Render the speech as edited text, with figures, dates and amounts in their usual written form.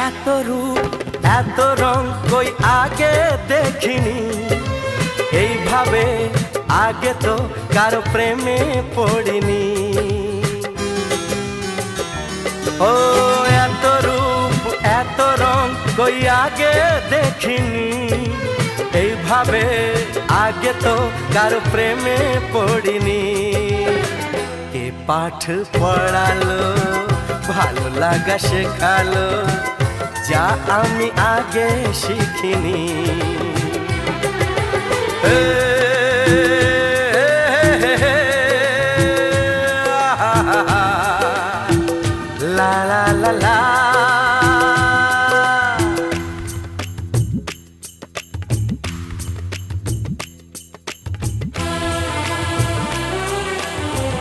এত রূপ এত রং কই আগে দেখিনি, এইভাবে আগে তো কারো প্রেমে পড়িনি। ও এত রূপ এত রং কই আগে দেখিনি, এইভাবে আগে তো কারো প্রেমে পড়িনি। কে পাঠ পড়ালো ভালো লাগা শেখালো, যা আমি আগে শিখিনি।